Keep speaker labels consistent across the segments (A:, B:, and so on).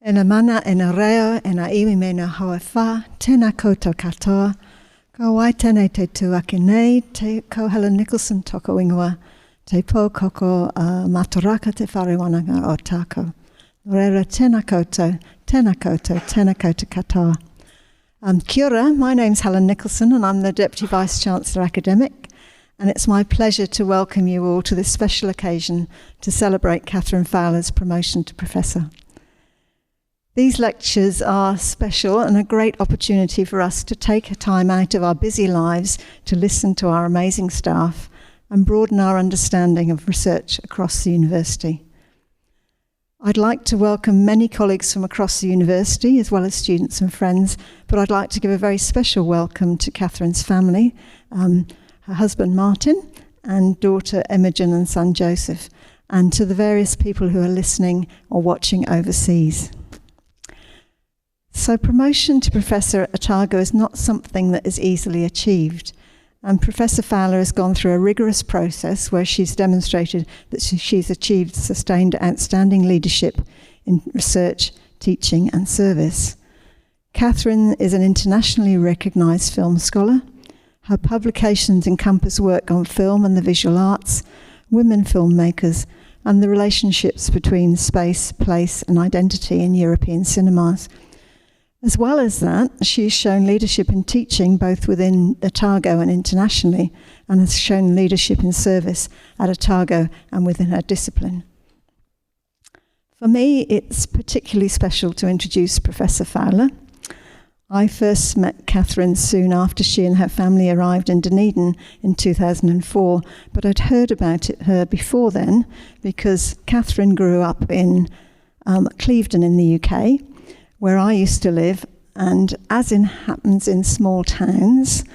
A: E na mana, e na reo, e na iwi me na hoa wha, tēnā koutou katoa. Ka wai tēnei te tūake nei, te ko Helen Nicholson toko ingoa, te pō koko mataraka te wharewananga o tākou. Nō reira, tēnā koutou, tēnā koutou, tēnā koutou katoa. Kia ora, my name's Helen Nicholson and I'm the Deputy Vice-Chancellor Academic, and it's my pleasure to welcome you all to this special occasion to celebrate Catherine Fowler's promotion to Professor. These lectures are special and a great opportunity for us to take a time out of our busy lives to listen to our amazing staff and broaden our understanding of research across the university. I'd like to welcome many colleagues from across the university, as well as students and friends, but I'd like to give a very special welcome to Catherine's family, her husband Martin, and daughter Imogen and son Joseph, and to the various people who are listening or watching overseas. So promotion to Professor at Otago is not something that is easily achieved. And Professor Fowler has gone through a rigorous process where she's demonstrated that she's achieved sustained outstanding leadership in research, teaching and service. Catherine is an internationally recognised film scholar. Her publications encompass work on film and the visual arts, women filmmakers, and the relationships between space, place and identity in European cinemas. As well as that, she's shown leadership in teaching both within Otago and internationally, and has shown leadership in service at Otago and within her discipline. For me, it's particularly special to introduce Professor Fowler. I first met Catherine soon after she and her family arrived in Dunedin in 2004, but I'd heard about her before then because Catherine grew up in Clevedon in the UK, where I used to live, and as it happens in small towns,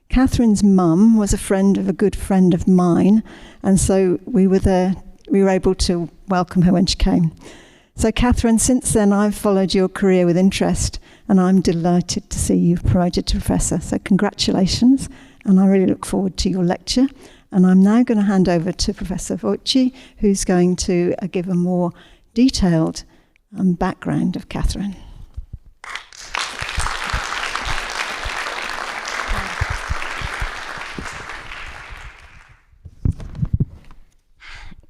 A: Catherine's mum was a good friend of mine, and so we were able to welcome her when she came. So Catherine, since then I've followed your career with interest, and I'm delighted to see you promoted to Professor, so congratulations, and I really look forward to your lecture. And I'm now going to hand over to Professor Voci, who's going to give a more detailed background of Catherine.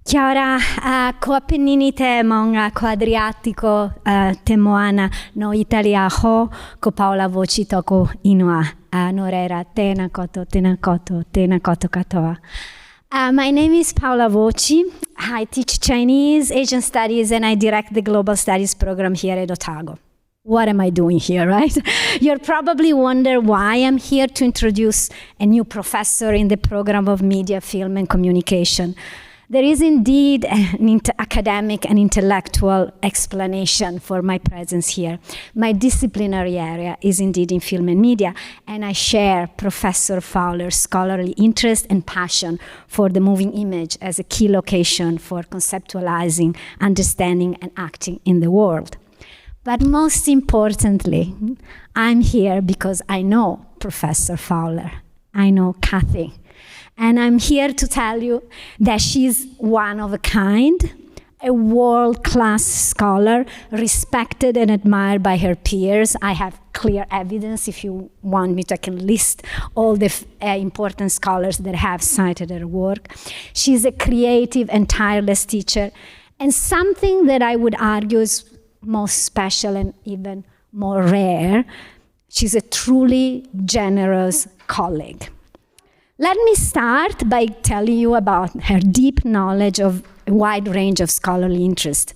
B: Kia ora, ko Apennini te maunga ko Adriatico te moana no Italia ho ko Paola Voci toko inua no reira tēnā koto, tēnā koto, tēnā koto katoa. My name is Paola Voci. I teach Chinese, Asian Studies, and I direct the Global Studies program here at Otago. What am I doing here, right? You'll probably wonder why I'm here to introduce a new professor in the program of Media, Film, and Communication. There is indeed an academic and intellectual explanation for my presence here. My disciplinary area is indeed in film and media, and I share Professor Fowler's scholarly interest and passion for the moving image as a key location for conceptualizing, understanding, and acting in the world. But most importantly, I'm here because I know Professor Fowler. I know Cathy. And I'm here to tell you that she's one of a kind, a world-class scholar, respected and admired by her peers. I have clear evidence. If you want me to, I can list all the important scholars that have cited her work. She's a creative and tireless teacher, and something that I would argue is most special and even more rare, she's a truly generous colleague. Let me start by telling you about her deep knowledge of a wide range of scholarly interest.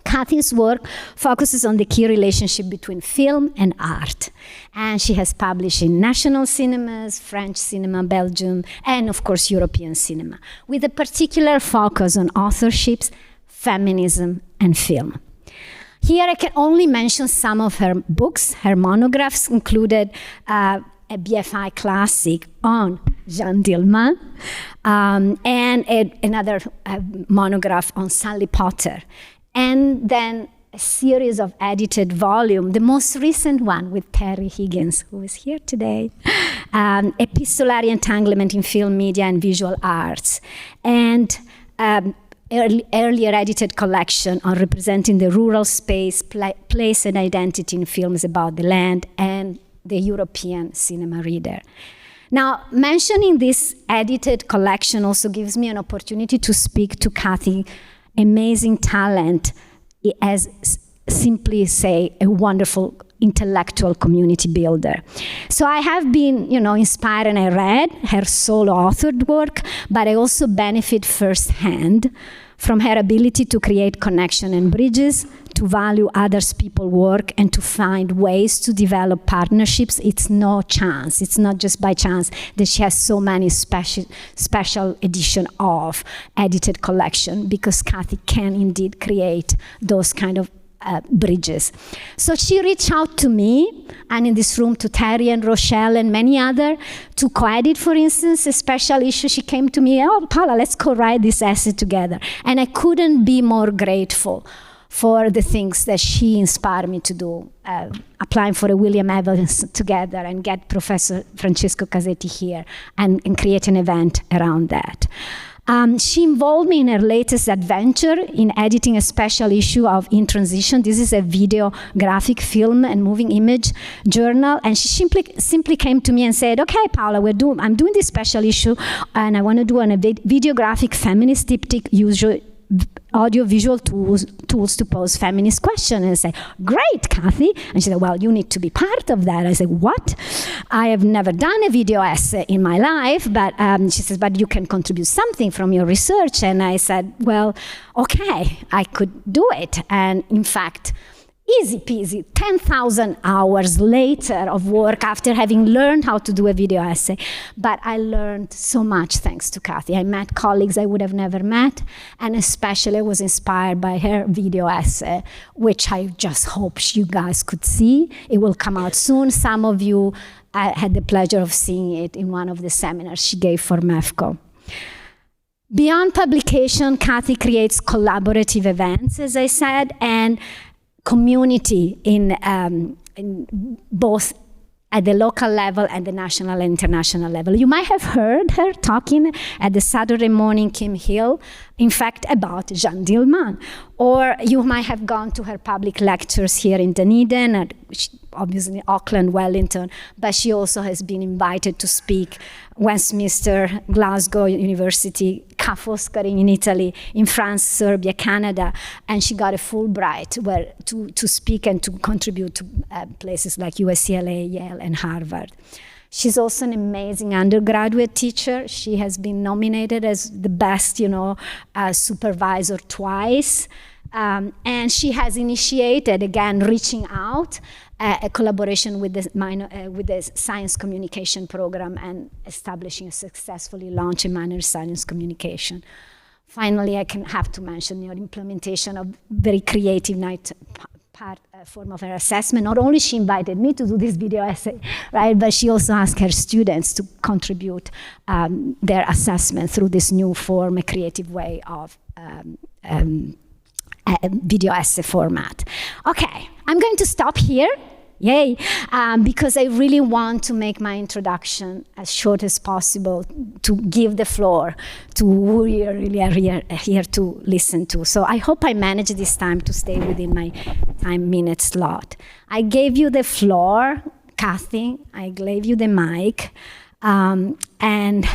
B: Cathy's work focuses on the key relationship between film and art. And she has published in national cinemas, French cinema, Belgium, and of course European cinema, with a particular focus on authorships, feminism, and film. Here I can only mention some of her books. Her monographs included a BFI classic on Jean Dillman, and another monograph on Sally Potter, and then a series of edited volumes, the most recent one with Terry Higgins, who is here today, Epistolary Entanglement in Film, Media, and Visual Arts, and earlier edited collection on representing the rural space, place and identity in films about the land and the European cinema reader. Now, mentioning this edited collection also gives me an opportunity to speak to Kathy's amazing talent as simply say a wonderful intellectual community builder. So I have been, inspired, and I read her solo authored work, but I also benefit firsthand from her ability to create connection and bridges, to value others people's work, and to find ways to develop partnerships. It's no chance. It's not just by chance that she has so many special edition of edited collection, because Kathy can indeed create those kind of bridges. So she reached out to me, and in this room to Terry and Rochelle and many other, to co-edit, for instance, a special issue. She came to me, oh, Paola, let's co-write this essay together. And I couldn't be more grateful for the things that she inspired me to do, applying for a William Evans together and get Professor Francesco Casetti here and create an event around that. She involved me in her latest adventure in editing a special issue of In Transition. This is a video, graphic, film, and moving image journal. And she simply came to me and said, okay, Paola, I'm doing this special issue, and I want to do a videographic feminist diptych audio-visual tools to pose feminist questions. And I said, great, Kathy. And she said, well, you need to be part of that. I said, what? I have never done a video essay in my life, but she says, but you can contribute something from your research. And I said, well, okay, I could do it. And in fact, easy peasy, 10,000 hours later of work after having learned how to do a video essay. But I learned so much thanks to Kathy. I met colleagues I would have never met, and especially was inspired by her video essay, which I just hope you guys could see. It will come out soon. Some of you had the pleasure of seeing it in one of the seminars she gave for MEFCO. Beyond publication, Kathy creates collaborative events, as I said, and community in both at the local level and the national and international level. You might have heard her talking at the Saturday Morning Kim Hill, in fact, about Jeanne Dillman. Or you might have gone to her public lectures here in Dunedin, obviously Auckland, Wellington, but she also has been invited to speak Westminster, Glasgow University, Ca' Foscari in Italy, in France, Serbia, Canada, and she got a Fulbright to speak and to contribute to places like UCLA, Yale, and Harvard. She's also an amazing undergraduate teacher. She has been nominated as the best, supervisor twice. And she has initiated, again, reaching out, a collaboration with the science communication program and establishing a successfully launched minor science communication. Finally, I have to mention your implementation of very creative form of her assessment. Not only she invited me to do this video essay, right, but she also asked her students to contribute their assessment through this new form, a creative way of video essay format. Okay, I'm going to stop here. Yay, because I really want to make my introduction as short as possible to give the floor to who you really are here to listen to. So I hope I manage this time to stay within my 10-minute slot. I gave you the floor, Kathy, I gave you the mic, and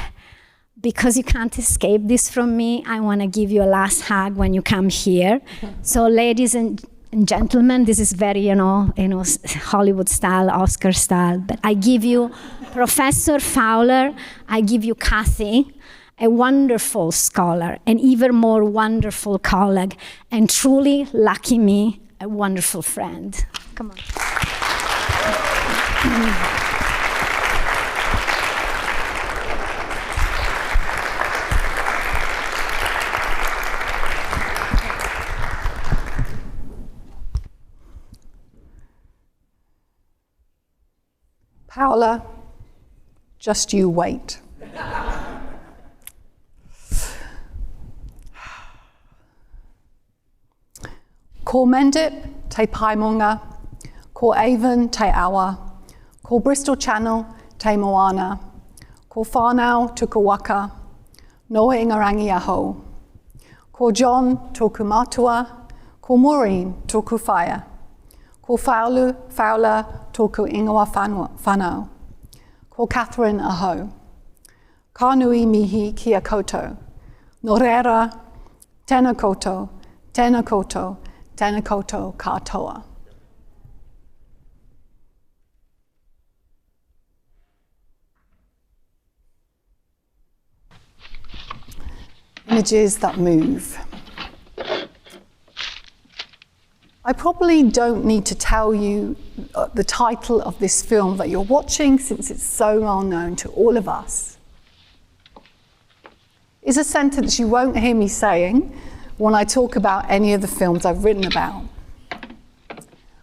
B: because you can't escape this from me, I want to give you a last hug when you come here. So ladies and gentlemen, this is very, Hollywood style, Oscar style, but I give you Professor Fowler, I give you Kathy, a wonderful scholar, an even more wonderful colleague, and truly, lucky me, a wonderful friend. Come on.
C: Paola, just you wait. Ko Mendip te Paimonga, ko Avon te Awa, ko Bristol Channel te Moana, ko Whānau tuku waka, noa ingarangi aho, Ko John tōku matua, ko Maureen tōku whaia, ko Fowler tōku ingoa whanau, ko Catherine aho. Ka nui mihi kia koutou, no reira, tēnā koutou, tēnā koutou, tēnā koutou katoa. Images that move. I probably don't need to tell you the title of this film that you're watching, since it's so well known to all of us. It's a sentence you won't hear me saying when I talk about any of the films I've written about.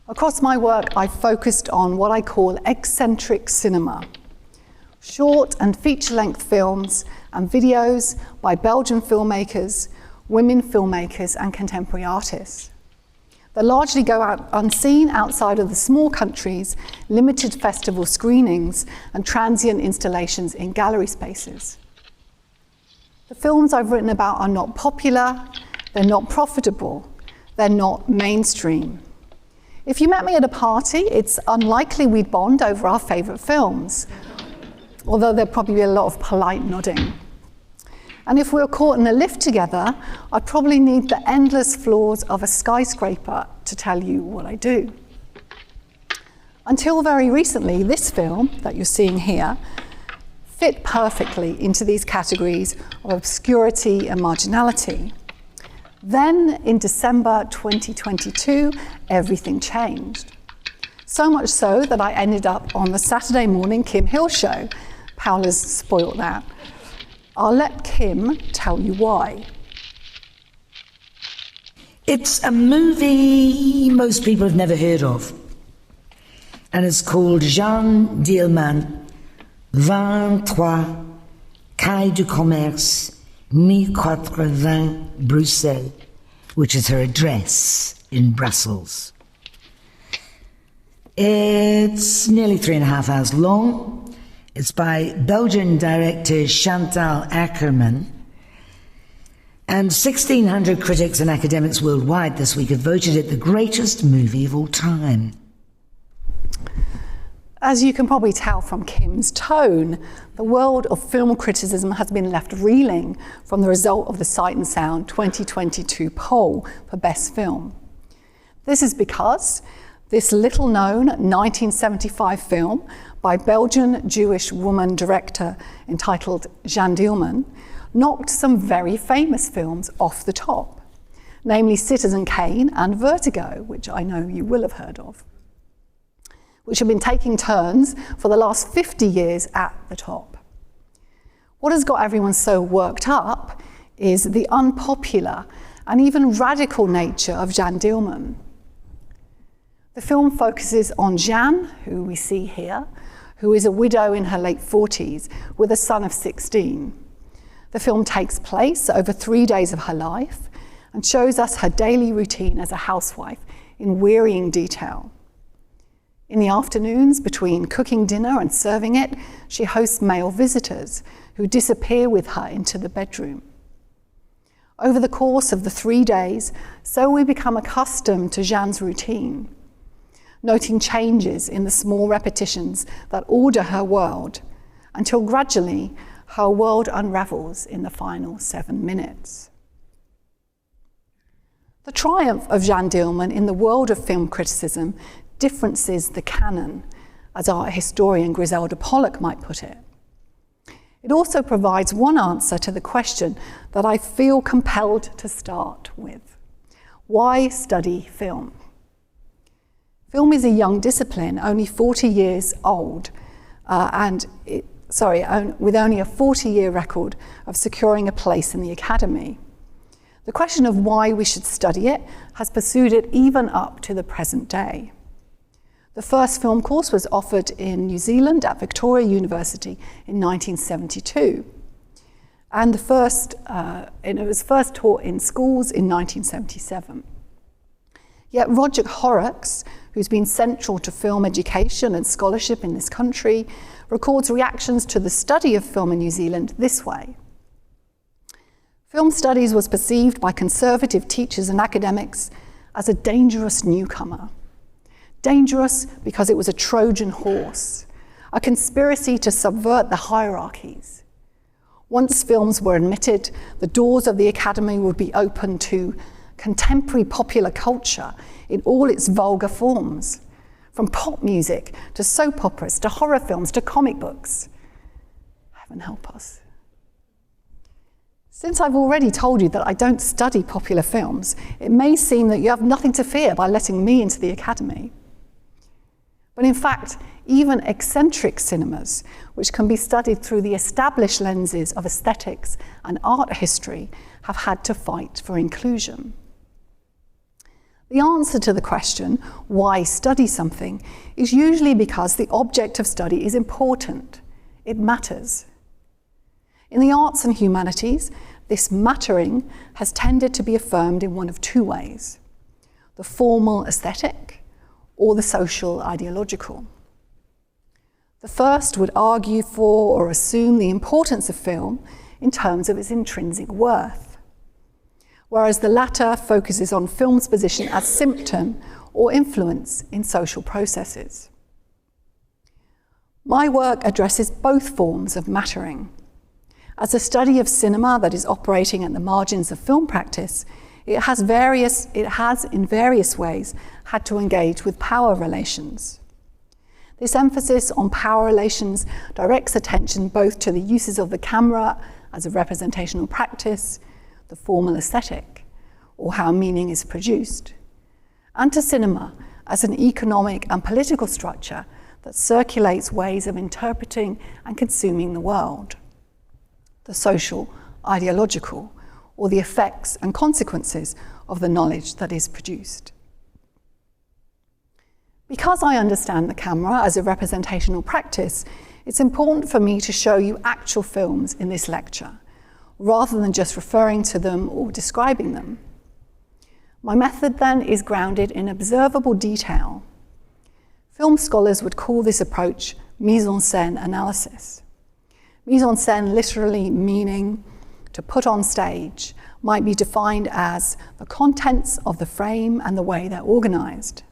C: Across my work, I've focused on what I call eccentric cinema, short and feature-length films and videos by Belgian filmmakers, women filmmakers, and contemporary artists. They largely go out unseen outside of the small countries, limited festival screenings, and transient installations in gallery spaces. The films I've written about are not popular, they're not profitable, they're not mainstream. If you met me at a party, it's unlikely we'd bond over our favourite films, although there'd probably be a lot of polite nodding. And if we were caught in a lift together, I'd probably need the endless floors of a skyscraper to tell you what I do. Until very recently, this film that you're seeing here fit perfectly into these categories of obscurity and marginality. Then, in December 2022, everything changed. So much so that I ended up on the Saturday morning Kim Hill show. Paola's spoilt that. I'll let Kim tell you why.
D: It's a movie most people have never heard of. And it's called Jeanne Dielman, 23, Quai du Commerce, 1080, Bruxelles, which is her address in Brussels. It's nearly 3.5 hours long. It's by Belgian director Chantal Akerman. And 1,600 critics and academics worldwide this week have voted it the greatest movie of all time.
C: As you can probably tell from Kim's tone, the world of film criticism has been left reeling from the result of the Sight and Sound 2022 poll for Best Film. This is because this little-known 1975 film by Belgian Jewish woman director entitled Jeanne Dielman knocked some very famous films off the top, namely Citizen Kane and Vertigo, which I know you will have heard of, which have been taking turns for the last 50 years at the top. What has got everyone so worked up is the unpopular and even radical nature of Jeanne Dielman. The film focuses on Jeanne, who we see here, who is a widow in her late 40s with a son of 16. The film takes place over 3 days of her life and shows us her daily routine as a housewife in wearying detail. In the afternoons, between cooking dinner and serving it, she hosts male visitors who disappear with her into the bedroom. Over the course of the 3 days, so we become accustomed to Jeanne's routine, noting changes in the small repetitions that order her world, until gradually her world unravels in the final 7 minutes. The triumph of Jeanne Dielman in the world of film criticism differences the canon, as art historian Griselda Pollock might put it. It also provides one answer to the question that I feel compelled to start with. Why study film? Film is a young discipline, only 40 years old, with only a 40-year record of securing a place in the academy. The question of why we should study it has pursued it even up to the present day. The first film course was offered in New Zealand at Victoria University in 1972, and it was first taught in schools in 1977. Yet Roger Horrocks, who's been central to film education and scholarship in this country, records reactions to the study of film in New Zealand this way. Film studies was perceived by conservative teachers and academics as a dangerous newcomer. Dangerous because it was a Trojan horse, a conspiracy to subvert the hierarchies. Once films were admitted, the doors of the Academy would be open to contemporary popular culture in all its vulgar forms, from pop music to soap operas to horror films to comic books. Heaven help us. Since I've already told you that I don't study popular films, it may seem that you have nothing to fear by letting me into the Academy. But in fact, even eccentric cinemas, which can be studied through the established lenses of aesthetics and art history, have had to fight for inclusion. The answer to the question, why study something, is usually because the object of study is important. It matters. In the arts and humanities, this mattering has tended to be affirmed in one of two ways: the formal aesthetic or the social ideological. The first would argue for or assume the importance of film in terms of its intrinsic worth, whereas the latter focuses on film's position as symptom or influence in social processes. My work addresses both forms of mattering. As a study of cinema that is operating at the margins of film practice, it has in various ways had to engage with power relations. This emphasis on power relations directs attention both to the uses of the camera as a representational practice, the formal aesthetic, or how meaning is produced, and to cinema as an economic and political structure that circulates ways of interpreting and consuming the world, the social, ideological, or the effects and consequences of the knowledge that is produced. Because I understand the camera as a representational practice, it's important for me to show you actual films in this lecture, rather than just referring to them or describing them. My method then is grounded in observable detail. Film scholars would call this approach mise-en-scène analysis. Mise-en-scène literally meaning to put on stage might be defined as the contents of the frame and the way they're organized.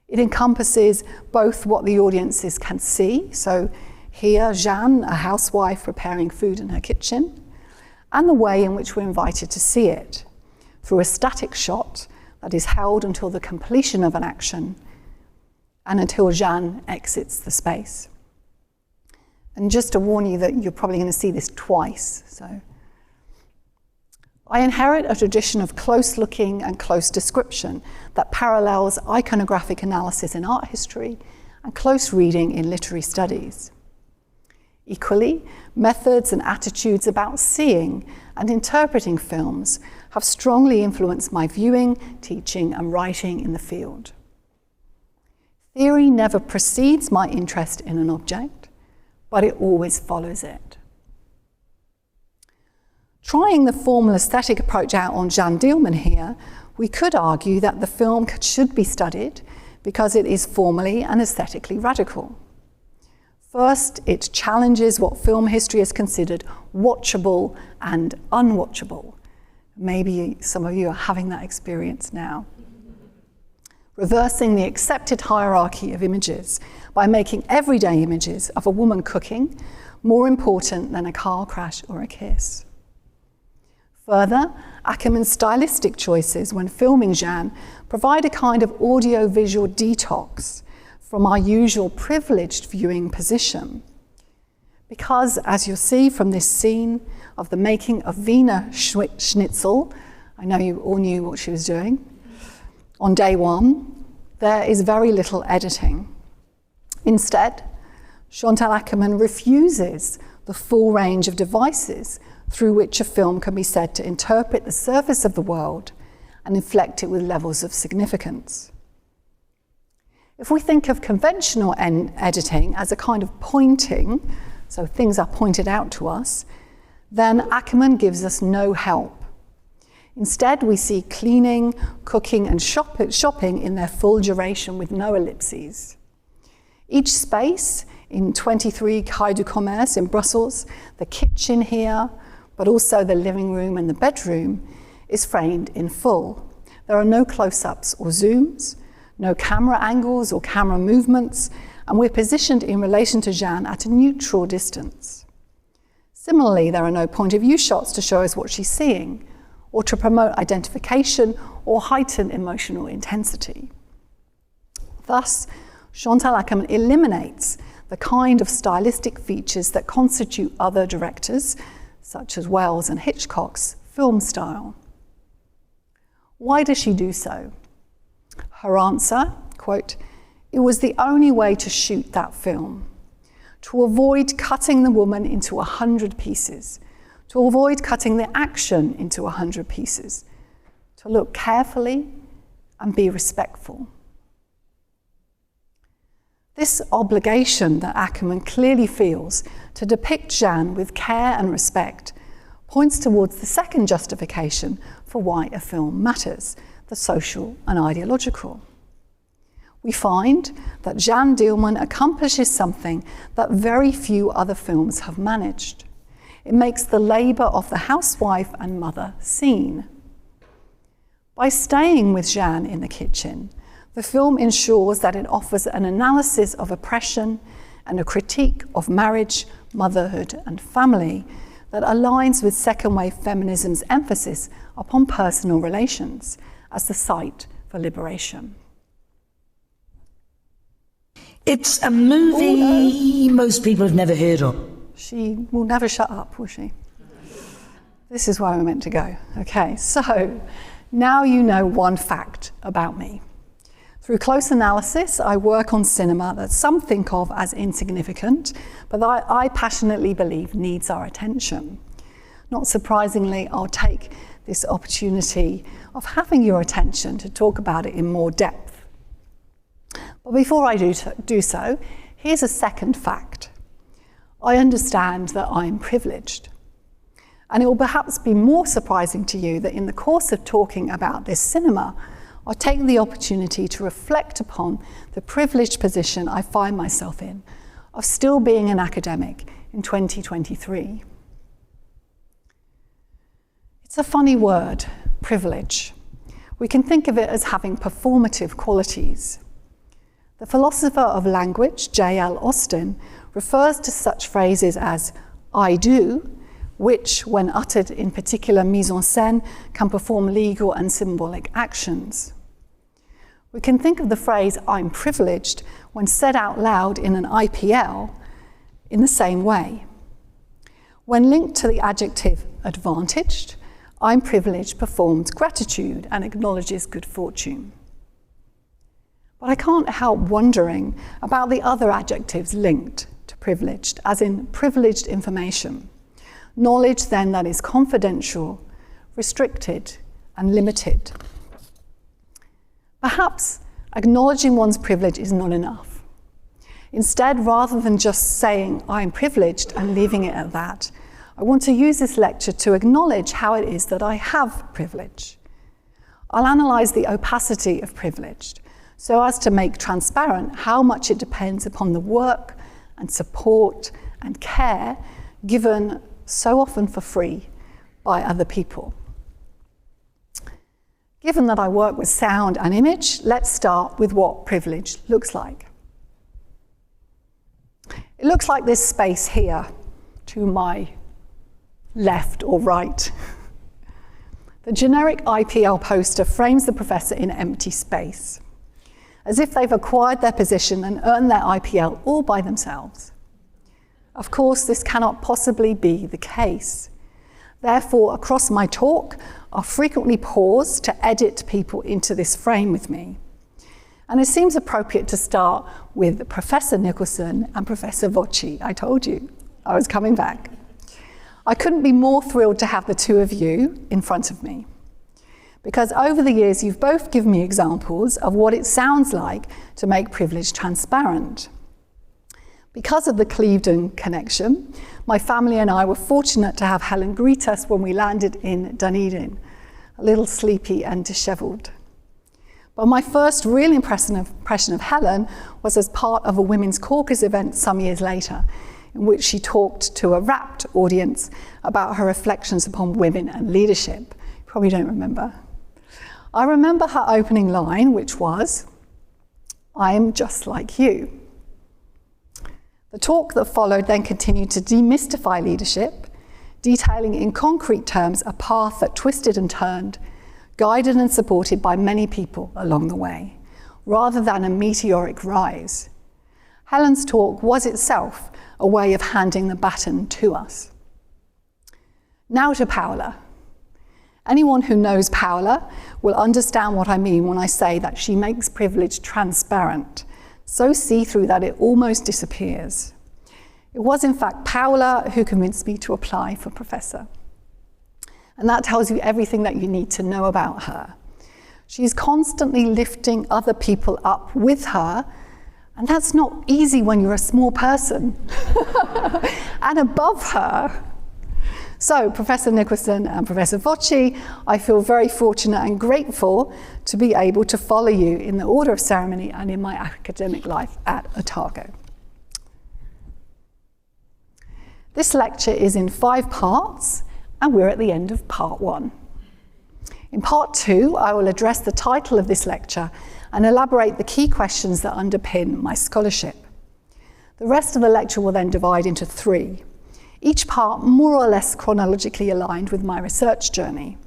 C: It encompasses both what the audiences can see, so here Jeanne, a housewife preparing food in her kitchen, and the way in which we're invited to see it, through a static shot that is held until the completion of an action and until Jeanne exits the space. And just to warn you that you're probably going to see this twice. So, I inherit a tradition of close looking and close description that parallels iconographic analysis in art history and close reading in literary studies. Equally, methods and attitudes about seeing and interpreting films have strongly influenced my viewing, teaching, and writing in the field. Theory never precedes my interest in an object, but it always follows it. Trying the formal aesthetic approach out on Jeanne Dielman here, we could argue that the film should be studied because it is formally and aesthetically radical. First, it challenges what film history has considered watchable and unwatchable. Maybe some of you are having that experience now. Reversing the accepted hierarchy of images by making everyday images of a woman cooking more important than a car crash or a kiss. Further, Ackerman's stylistic choices when filming Jeanne provide a kind of audio-visual detox from our usual privileged viewing position. Because, as you'll see from this scene of the making of Wiener Schnitzel, I know you all knew what she was doing, on day one, there is very little editing. Instead, Chantal Akerman refuses the full range of devices through which a film can be said to interpret the surface of the world and inflect it with levels of significance. If we think of conventional editing as a kind of pointing, so things are pointed out to us, then Akerman gives us no help. Instead, we see cleaning, cooking, and shopping in their full duration with no ellipses. Each space in 23 Quai du Commerce in Brussels, the kitchen here, but also the living room and the bedroom, is framed in full. There are no close-ups or zooms, no camera angles or camera movements, and we're positioned in relation to Jeanne at a neutral distance. Similarly, there are no point-of-view shots to show us what she's seeing, or to promote identification or heighten emotional intensity. Thus, Chantal Akerman eliminates the kind of stylistic features that constitute other directors, such as Wells and Hitchcock's film style. Why does she do so? Her answer, quote, "It was the only way to shoot that film, to avoid cutting the woman into 100 pieces, to avoid cutting the action into 100 pieces, to look carefully and be respectful." This obligation that Akerman clearly feels to depict Jeanne with care and respect points towards the second justification for why a film matters, the social and ideological. We find that Jeanne Dielman accomplishes something that very few other films have managed. It makes the labour of the housewife and mother seen. By staying with Jeanne in the kitchen, the film ensures that it offers an analysis of oppression and a critique of marriage, motherhood, and family that aligns with second-wave feminism's emphasis upon personal relations as the site for liberation.
D: It's a movie most people have never heard of.
C: She will never shut up, will she? This is where we're meant to go. Okay, so now you know one fact about me. Through close analysis, I work on cinema that some think of as insignificant, but that I passionately believe needs our attention. Not surprisingly, I'll take this opportunity of having your attention to talk about it in more depth. But before I do so, here's a second fact. I understand that I'm privileged. And it will perhaps be more surprising to you that in the course of talking about this cinema, I'll take the opportunity to reflect upon the privileged position I find myself in of still being an academic in 2023. It's a funny word, privilege. We can think of it as having performative qualities. The philosopher of language, J.L. Austin, refers to such phrases as "I do," which, when uttered in particular mise en scène, can perform legal and symbolic actions. We can think of the phrase "I'm privileged" when said out loud in an IPL in the same way. When linked to the adjective advantaged, "I'm privileged" performs gratitude and acknowledges good fortune. But I can't help wondering about the other adjectives linked to privileged, as in privileged information. Knowledge, then, that is confidential, restricted, and limited. Perhaps acknowledging one's privilege is not enough. Instead, rather than just saying, "I'm privileged," and leaving it at that, I want to use this lecture to acknowledge how it is that I have privilege. I'll analyse the opacity of privilege so as to make transparent how much it depends upon the work and support and care given so often for free by other people. Given that I work with sound and image, let's start with what privilege looks like. It looks like this space here to my left or right. The generic IPL poster frames the professor in empty space, as if they've acquired their position and earned their IPL all by themselves. Of course, this cannot possibly be the case. Therefore, across my talk, I'll frequently pause to edit people into this frame with me. And it seems appropriate to start with Professor Nicholson and Professor Vocci. I told you I was coming back. I couldn't be more thrilled to have the two of you in front of me, because over the years you've both given me examples of what it sounds like to make privilege transparent. Because of the Clevedon connection, my family and I were fortunate to have Helen greet us when we landed in Dunedin, a little sleepy and dishevelled. But my first real impression of Helen was as part of a Women's Caucus event some years later, in which she talked to a rapt audience about her reflections upon women and leadership. You probably don't remember. I remember her opening line, which was, "I am just like you." The talk that followed then continued to demystify leadership, detailing in concrete terms a path that twisted and turned, guided and supported by many people along the way, rather than a meteoric rise. Helen's talk was itself a way of handing the baton to us. Now to Paola. Anyone who knows Paola will understand what I mean when I say that she makes privilege transparent, so see-through that it almost disappears. It was in fact Paola who convinced me to apply for Professor. And that tells you everything that you need to know about her. She's constantly lifting other people up with her, and that's not easy when you're a small person. And above her. So, Professor Nicholson and Professor Vocci, I feel very fortunate and grateful to be able to follow you in the order of ceremony and in my academic life at Otago. This lecture is in 5 parts, and we're at the end of part 1. In part 2, I will address the title of this lecture and elaborate the key questions that underpin my scholarship. The rest of the lecture will then divide into 3, each part more or less chronologically aligned with my research journey.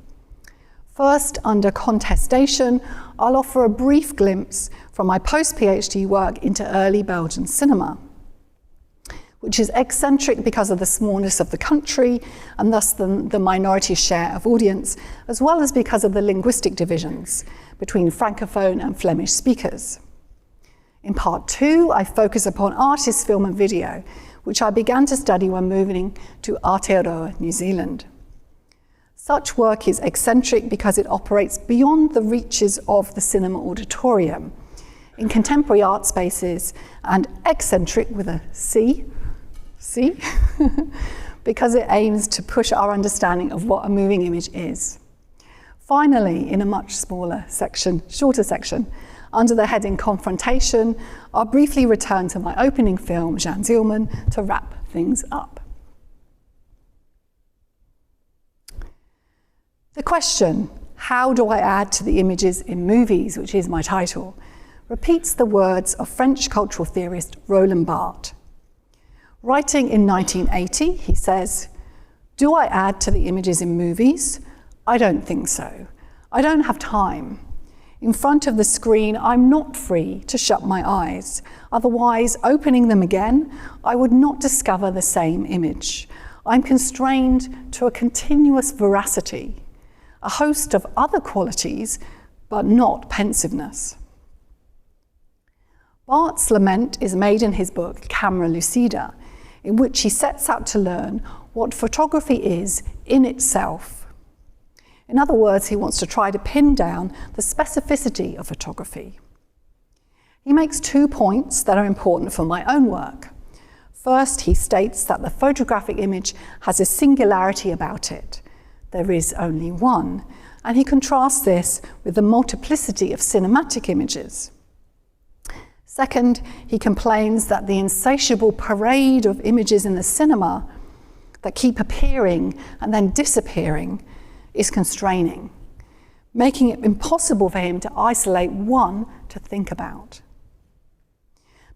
C: First, under contestation, I'll offer a brief glimpse from my post-PhD work into early Belgian cinema, which is eccentric because of the smallness of the country and thus the minority share of audience, as well as because of the linguistic divisions between Francophone and Flemish speakers. In part 2, I focus upon artist film and video, which I began to study when moving to Aotearoa, New Zealand. Such work is eccentric because it operates beyond the reaches of the cinema auditorium in contemporary art spaces, and eccentric with a C, because it aims to push our understanding of what a moving image is. Finally, in a much smaller section, shorter section, under the heading Confrontation, I'll briefly return to my opening film, Jeanne Zielman, to wrap things up. The question, how do I add to the images in movies, which is my title, repeats the words of French cultural theorist Roland Barthes. Writing in 1980, he says, "Do I add to the images in movies? I don't think so. I don't have time. In front of the screen, I'm not free to shut my eyes. Otherwise, opening them again, I would not discover the same image. I'm constrained to a continuous veracity, a host of other qualities, but not pensiveness." Barthes' lament is made in his book, Camera Lucida, in which he sets out to learn what photography is in itself. In other words, he wants to try to pin down the specificity of photography. He makes 2 points that are important for my own work. First, he states that the photographic image has a singularity about it. There is only one, and he contrasts this with the multiplicity of cinematic images. Second, he complains that the insatiable parade of images in the cinema that keep appearing and then disappearing is constraining, making it impossible for him to isolate one to think about.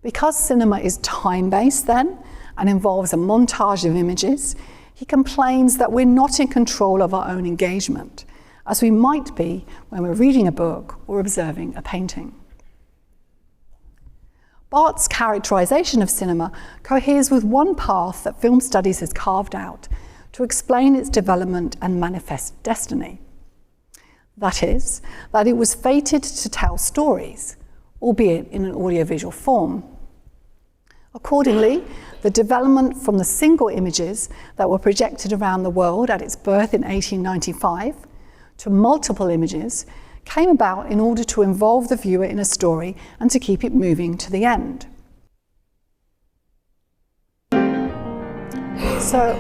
C: Because cinema is time-based then, and involves a montage of images, he complains that we're not in control of our own engagement, as we might be when we're reading a book or observing a painting. Barthes' characterization of cinema coheres with one path that film studies has carved out to explain its development and manifest destiny. That is, that it was fated to tell stories, albeit in an audiovisual form. Accordingly, the development from the single images that were projected around the world at its birth in 1895 to multiple images came about in order to involve the viewer in a story and to keep it moving to the end. So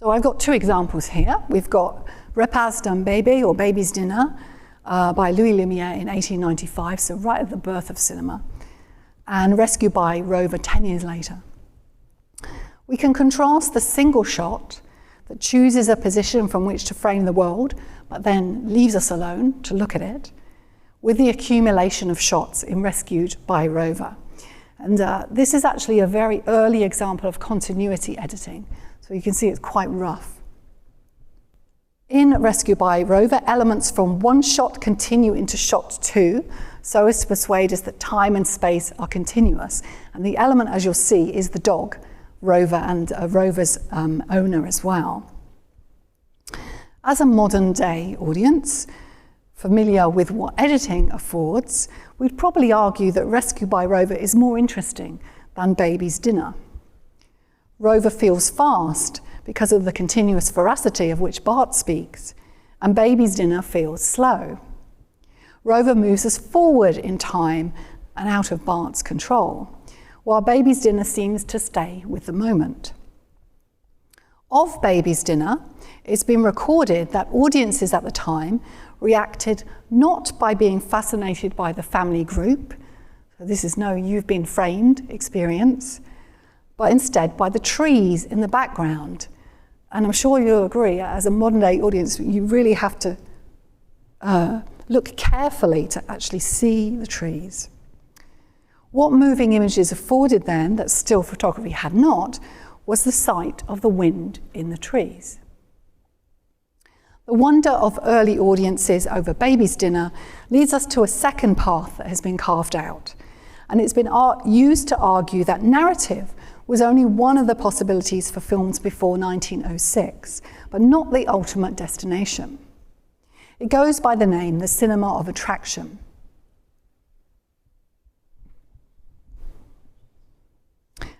C: I've got 2 examples here. We've got Repas d'un bébé, or Baby's Dinner, by Louis Lumière in 1895, so right at the birth of cinema. and rescued by rover 10 years later. We can contrast the single shot that chooses a position from which to frame the world, but then leaves us alone to look at it, with the accumulation of shots in Rescued by Rover. And this is actually a very early example of continuity editing, so you can see it's quite rough. In Rescued by Rover, elements from one shot continue into shot 2, so as to persuade us that time and space are continuous. And the element, as you'll see, is the dog, Rover, and Rover's owner as well. As a modern day audience, familiar with what editing affords, we'd probably argue that Rescued by Rover is more interesting than Baby's Dinner. Rover feels fast because of the continuous veracity of which Bart speaks, and Baby's Dinner feels slow. Rover moves us forward in time and out of Bart's control, while Baby's Dinner seems to stay with the moment. Of Baby's Dinner, it's been recorded that audiences at the time reacted not by being fascinated by the family group, so this is no you've been framed experience, but instead by the trees in the background. And I'm sure you'll agree, as a modern day audience, you really have to look carefully to actually see the trees. What moving images afforded then, that still photography had not, was the sight of the wind in the trees. The wonder of early audiences over Baby's Dinner leads us to a second path that has been carved out, and it's been used to argue that narrative was only one of the possibilities for films before 1906, but not the ultimate destination. It goes by the name the cinema of attraction.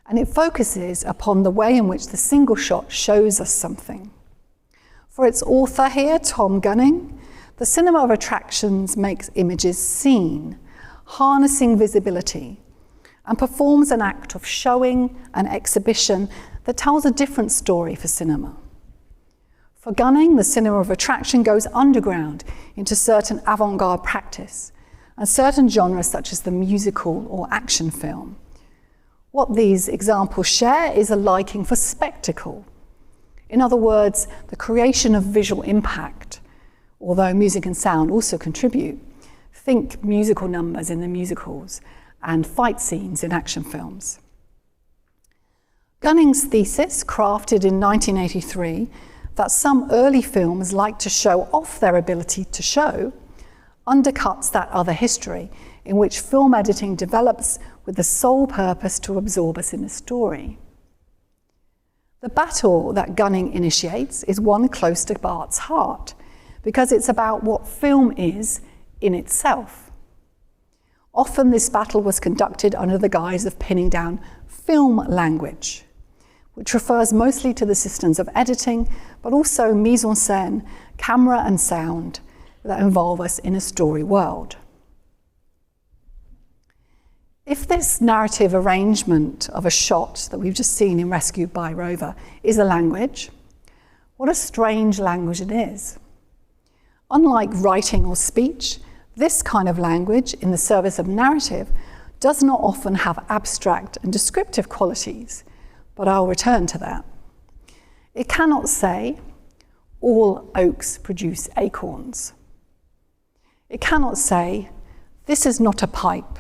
C: And it focuses upon the way in which the single shot shows us something. For its author here, Tom Gunning, the cinema of attractions makes images seen, harnessing visibility, and performs an act of showing an exhibition that tells a different story for cinema. For Gunning, the cinema of attraction goes underground into certain avant-garde practice and certain genres such as the musical or action film. What these examples share is a liking for spectacle. In other words, the creation of visual impact, although music and sound also contribute. Think musical numbers in the musicals and fight scenes in action films. Gunning's thesis, crafted in 1983, that some early films like to show off their ability to show, undercuts that other history in which film editing develops with the sole purpose to absorb us in a story. The battle that Gunning initiates is one close to Bart's heart, because it's about what film is in itself. Often this battle was conducted under the guise of pinning down film language, which refers mostly to the systems of editing, but also mise en scène, camera and sound that involve us in a story world. If this narrative arrangement of a shot that we've just seen in Rescued by Rover is a language, what a strange language it is. Unlike writing or speech, this kind of language in the service of narrative does not often have abstract and descriptive qualities, but I'll return to that. It cannot say, all oaks produce acorns. It cannot say, this is not a pipe.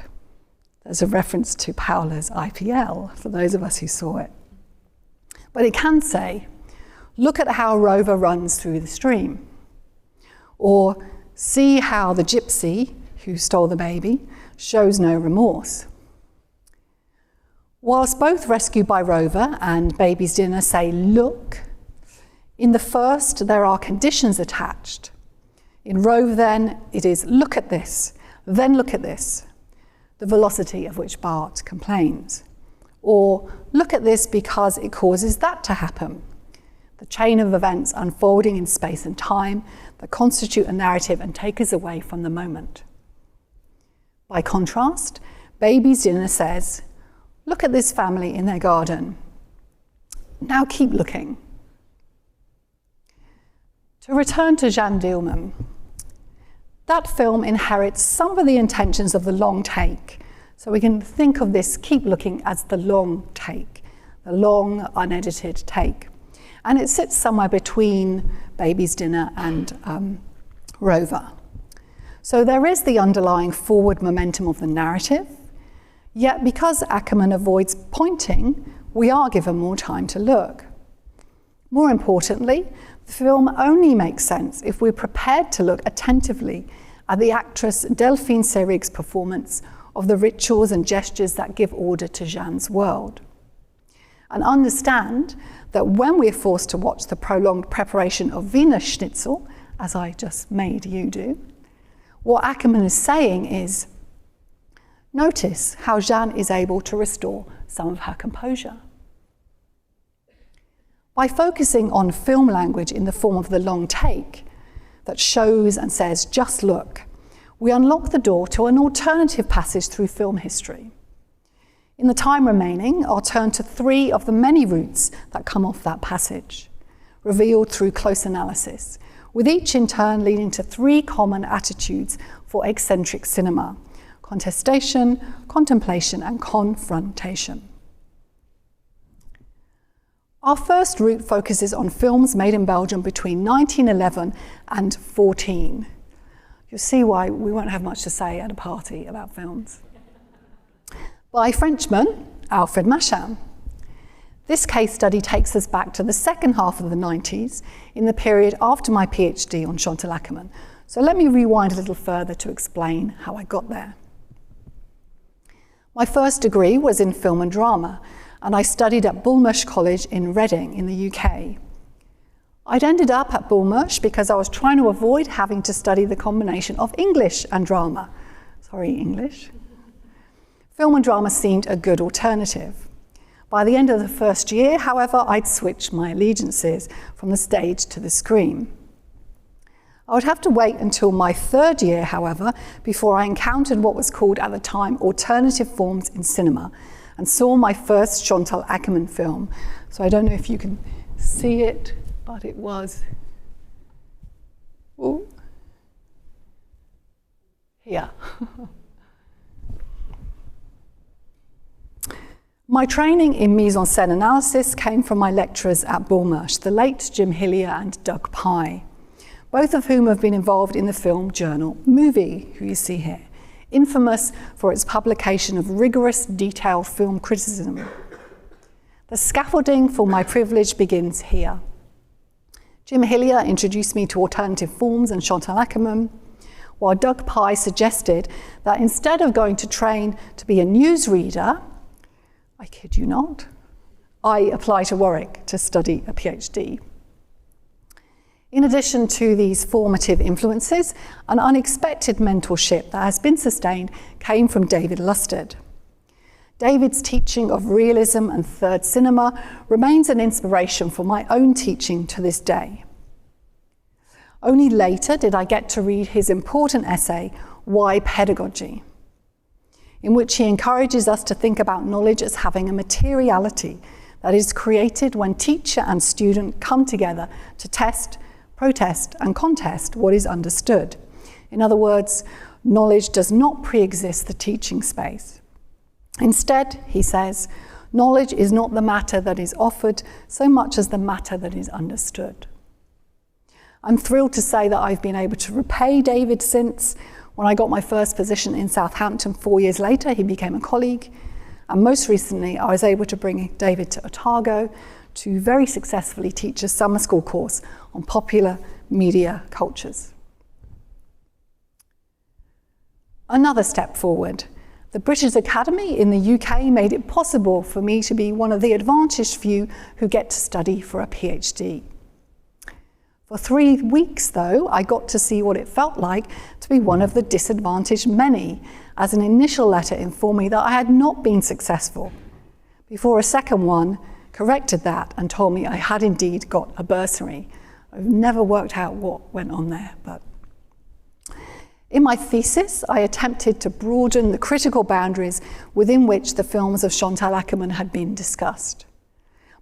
C: There's a reference to Fowler's IPL, for those of us who saw it. But it can say, look at how Rover runs through the stream. Or, see how the gypsy, who stole the baby, shows no remorse. Whilst both Rescued by Rover and Baby's Dinner say, look, in the first there are conditions attached. In Rover then, it is look at this, then look at this, the velocity of which Bart complains. Or look at this because it causes that to happen. The chain of events unfolding in space and time that constitute a narrative and take us away from the moment. By contrast, Baby's Dinner says, look at this family in their garden. Now keep looking. To return to Jeanne Dielman, that film inherits some of the intentions of the long take, So we can think of this keep looking as the long take, the long unedited take. And it sits somewhere between Baby's Dinner and Rover. So there is the underlying forward momentum of the narrative, yet because Ackerman avoids pointing, we are given more time to look. More importantly, the film only makes sense if we're prepared to look attentively at the actress Delphine Seyrig's performance of the rituals and gestures that give order to Jeanne's world. And understand that when we're forced to watch the prolonged preparation of Wiener Schnitzel, as I just made you do, what Ackerman is saying is, notice how Jeanne is able to restore some of her composure. By focusing on film language in the form of the long take that shows and says, just look, we unlock the door to an alternative passage through film history. In the time remaining, I'll turn to 3 of the many routes that come off that passage, revealed through close analysis, with each in turn leading to 3 common attitudes for eccentric cinema: contestation, contemplation, and confrontation. Our first route focuses on films made in Belgium between 1911 and 14. You'll see why we won't have much to say at a party about films. By Frenchman Alfred Machin. This case study takes us back to the second half of the 90s, in the period after my PhD on Chantal Akerman. So let me rewind a little further to explain how I got there. My first degree was in film and drama, and I studied at Bullmarsh College in Reading in the UK. I'd ended up at Bullmarsh because I was trying to avoid having to study the combination of English and drama. Sorry, English. Film and drama seemed a good alternative. By the end of the first year, however, I'd switched my allegiances from the stage to the screen. I would have to wait until my third year, however, before I encountered what was called at the time alternative forms in cinema, and saw my first Chantal Akerman film. So I don't know if you can see it, but it was here. My training in mise-en-scène analysis came from my lecturers at Bullmarsh, the late Jim Hillier and Doug Pye, both of whom have been involved in the film journal Movie, who you see here, infamous for its publication of rigorous, detailed film criticism. The scaffolding for my privilege begins here. Jim Hillier introduced me to alternative forms and Chantal Akerman, while Doug Pye suggested that instead of going to train to be a newsreader, I kid you not, I apply to Warwick to study a PhD. In addition to these formative influences, an unexpected mentorship that has been sustained came from David Lusted. David's teaching of realism and third cinema remains an inspiration for my own teaching to this day. Only later did I get to read his important essay, Why Pedagogy?, in which he encourages us to think about knowledge as having a materiality that is created when teacher and student come together to test, protest, and contest what is understood. In other words, knowledge does not pre-exist the teaching space. Instead, he says, knowledge is not the matter that is offered so much as the matter that is understood. I'm thrilled to say that I've been able to repay David since. When I got my first position in Southampton 4 years later, he became a colleague. And most recently, I was able to bring David to Otago to very successfully teach a summer school course on popular media cultures. Another step forward. The British Academy in the UK made it possible for me to be one of the advantaged few who get to study for a PhD. For 3 weeks, though, I got to see what it felt like to be one of the disadvantaged many, as an initial letter informed me that I had not been successful, before a second one corrected that and told me I had indeed got a bursary. I've never worked out what went on there, but in my thesis, I attempted to broaden the critical boundaries within which the films of Chantal Akerman had been discussed,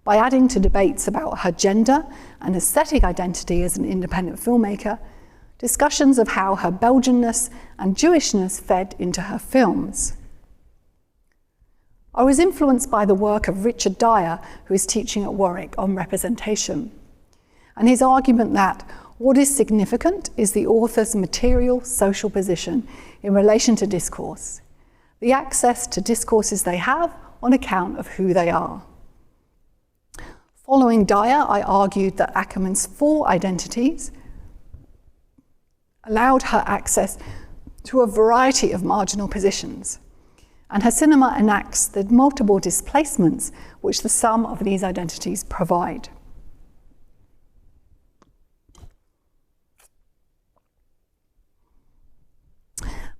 C: by adding to debates about her gender and aesthetic identity as an independent filmmaker, discussions of how her Belgianness and Jewishness fed into her films. I was influenced by the work of Richard Dyer, who is teaching at Warwick on representation, and his argument that what is significant is the author's material social position in relation to discourse, the access to discourses they have on account of who they are. Following Dyer, I argued that Ackerman's 4 identities allowed her access to a variety of marginal positions, and her cinema enacts the multiple displacements which the sum of these identities provide.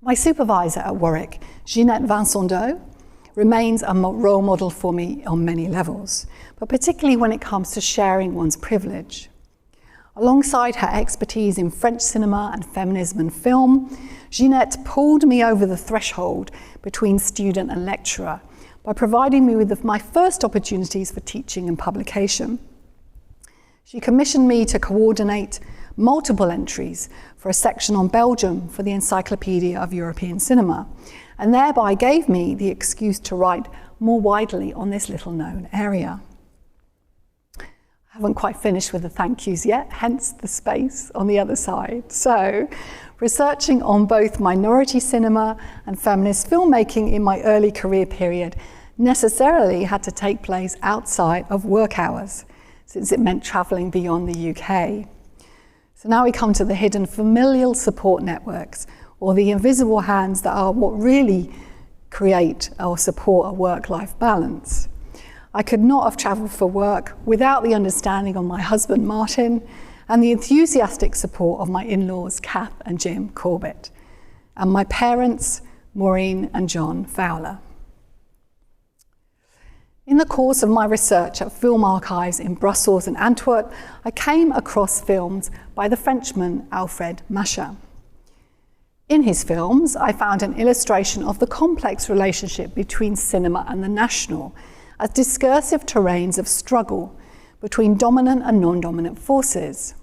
C: My supervisor at Warwick, Ginette Vincendot, remains a role model for me on many levels, but particularly when it comes to sharing one's privilege. Alongside her expertise in French cinema and feminism and film, Ginette pulled me over the threshold between student and lecturer by providing me with my first opportunities for teaching and publication. She commissioned me to coordinate multiple entries for a section on Belgium for the Encyclopedia of European Cinema, and thereby gave me the excuse to write more widely on this little-known area. I haven't quite finished with the thank yous yet, hence the space on the other side. So, researching on both minority cinema and feminist filmmaking in my early career period necessarily had to take place outside of work hours, since it meant travelling beyond the UK. So now we come to the hidden familial support networks, or the invisible hands that are what really create or support a work-life balance. I could not have travelled for work without the understanding of my husband, Martin, and the enthusiastic support of my in-laws, Kath and Jim Corbett, and my parents, Maureen and John Fowler. In the course of my research at film archives in Brussels and Antwerp, I came across films by the Frenchman Alfred Machin. In his films, I found an illustration of the complex relationship between cinema and the national as discursive terrains of struggle between dominant and non-dominant forces.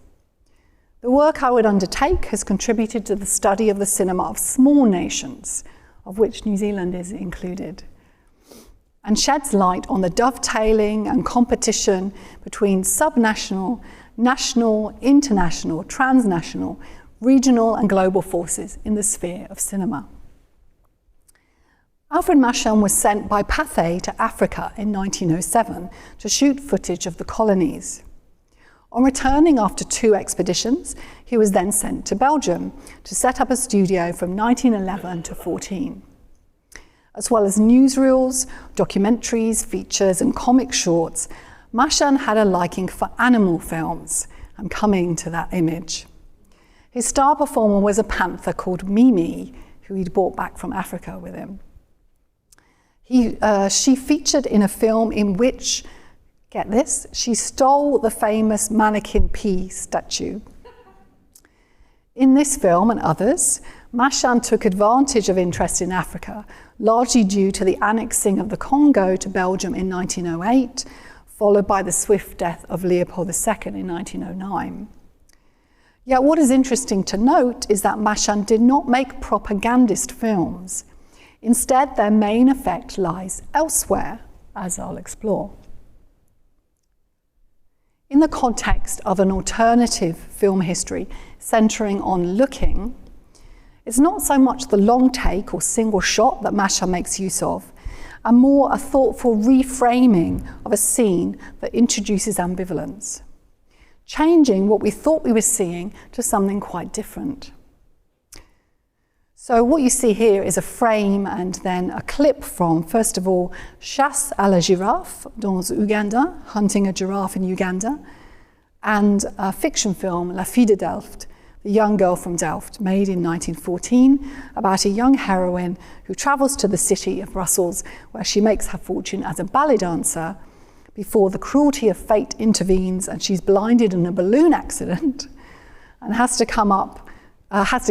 C: The work I would undertake has contributed to the study of the cinema of small nations, of which New Zealand is included, and sheds light on the dovetailing and competition between subnational, national, international, transnational, regional and global forces in the sphere of cinema. Alfred Machin was sent by Pathé to Africa in 1907 to shoot footage of the colonies. On returning after 2 expeditions, he was then sent to Belgium to set up a studio from 1911 to 14. As well as newsreels, documentaries, features and comic shorts, Machin had a liking for animal films. I'm coming to that image. His star performer was a panther called Mimi, who he'd brought back from Africa with him. She featured in a film in which, get this, she stole the famous mannequin P statue. In this film and others, Machin took advantage of interest in Africa, largely due to the annexing of the Congo to Belgium in 1908, followed by the swift death of Leopold II in 1909. Yet what is interesting to note is that Machin did not make propagandist films. Instead, their main effect lies elsewhere, as I'll explore. In the context of an alternative film history centering on looking, it's not so much the long take or single shot that Machin makes use of, and more a thoughtful reframing of a scene that introduces ambivalence, changing what we thought we were seeing to something quite different. So what you see here is a frame and then a clip from, first of all, Chasse à la girafe dans Uganda, hunting a giraffe in Uganda, and a fiction film, La Fille de Delft, The Young Girl from Delft, made in 1914, about a young heroine who travels to the city of Brussels, where she makes her fortune as a ballet dancer, before the cruelty of fate intervenes and she's blinded in a balloon accident and has to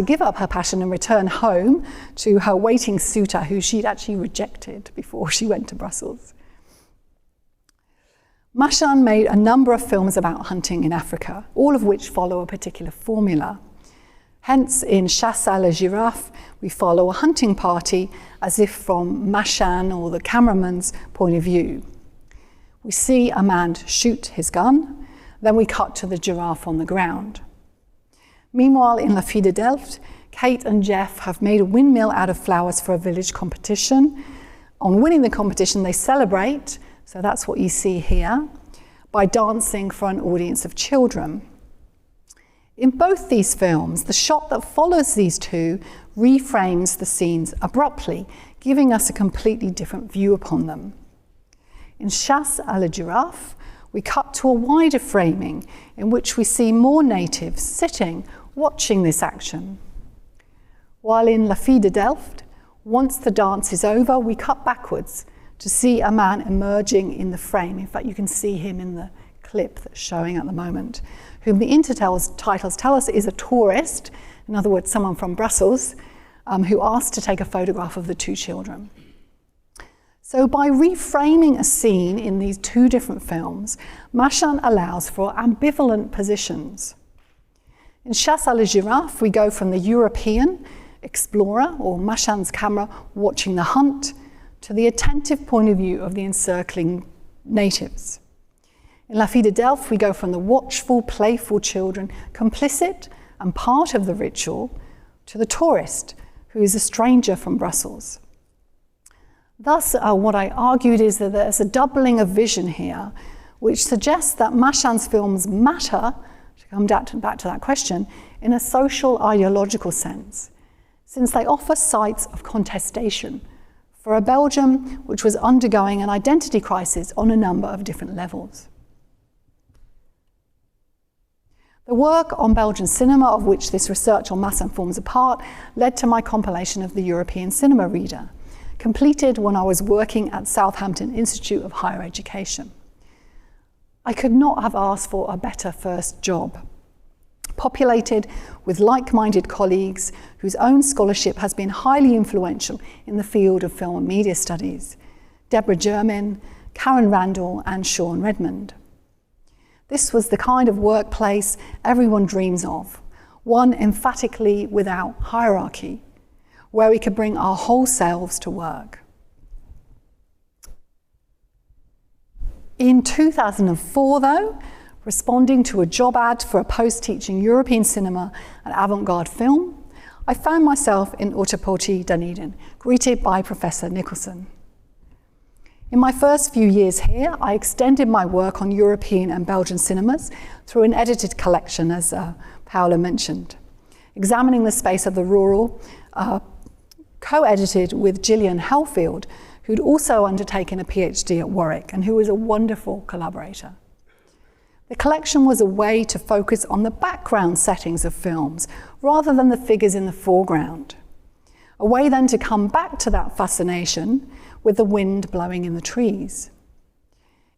C: give up her passion and return home to her waiting suitor, who she'd actually rejected before she went to Brussels. Machin made a number of films about hunting in Africa, all of which follow a particular formula. Hence, in Chasse à la Girafe, we follow a hunting party as if from Machan or the cameraman's point of view. We see a man shoot his gun, then we cut to the giraffe on the ground. Meanwhile, in La Fille de Delft, Kate and Jeff have made a windmill out of flowers for a village competition. On winning the competition, they celebrate, so that's what you see here, by dancing for an audience of children. In both these films, the shot that follows these two reframes the scenes abruptly, giving us a completely different view upon them. In Chasse à la Girafe, we cut to a wider framing in which we see more natives sitting, watching this action. While in La Fille de Delft, once the dance is over, we cut backwards to see a man emerging in the frame. In fact, you can see him in the clip that's showing at the moment, whom the intertitles tell us is a tourist, in other words, someone from Brussels, who asked to take a photograph of the two children. So by reframing a scene in these two different films, Machan allows for ambivalent positions. In Chasse à la Girafe, we go from the European explorer, or Machan's camera, watching the hunt, to the attentive point of view of the encircling natives. In La Fille de Delft, we go from the watchful, playful children, complicit and part of the ritual, to the tourist, who is a stranger from Brussels. Thus, what I argued is that there's a doubling of vision here, which suggests that Machan's films matter, to come back to that question, in a social ideological sense, since they offer sites of contestation for a Belgium which was undergoing an identity crisis on a number of different levels. The work on Belgian cinema, of which this research on Machan forms a part, led to my compilation of the European Cinema Reader, completed when I was working at Southampton Institute of Higher Education. I could not have asked for a better first job. Populated with like-minded colleagues whose own scholarship has been highly influential in the field of film and media studies, Deborah Jermin, Karen Randall and Sean Redmond. This was the kind of workplace everyone dreams of, one emphatically without hierarchy, where we could bring our whole selves to work. In 2004, though, responding to a job ad for a post teaching European cinema and avant-garde film, I found myself in Ottepoti, Dunedin, greeted by Professor Nicholson. In my first few years here, I extended my work on European and Belgian cinemas through an edited collection, as Fowler mentioned, examining the space of the rural, co-edited with Gillian Helfield, who'd also undertaken a PhD at Warwick and who was a wonderful collaborator. The collection was a way to focus on the background settings of films rather than the figures in the foreground. A way then to come back to that fascination with the wind blowing in the trees.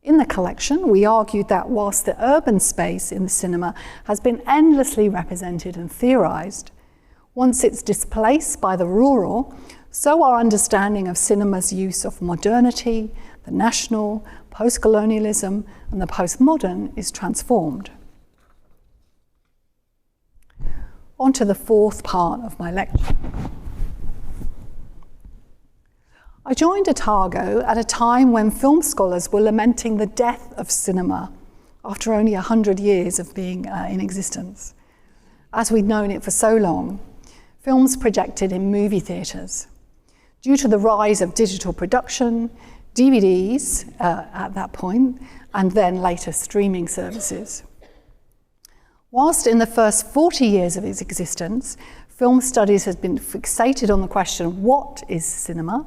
C: In the collection, we argued that whilst the urban space in the cinema has been endlessly represented and theorized, once it's displaced by the rural, so our understanding of cinema's use of modernity, the national, post-colonialism, and the postmodern is transformed. On to the fourth part of my lecture. I joined Otago at a time when film scholars were lamenting the death of cinema after only 100 years of being in existence. As we'd known it for so long, films projected in movie theatres. Due to the rise of digital production, DVDs at that point, and then later streaming services. Whilst in the first 40 years of its existence, film studies has been fixated on the question, what is cinema?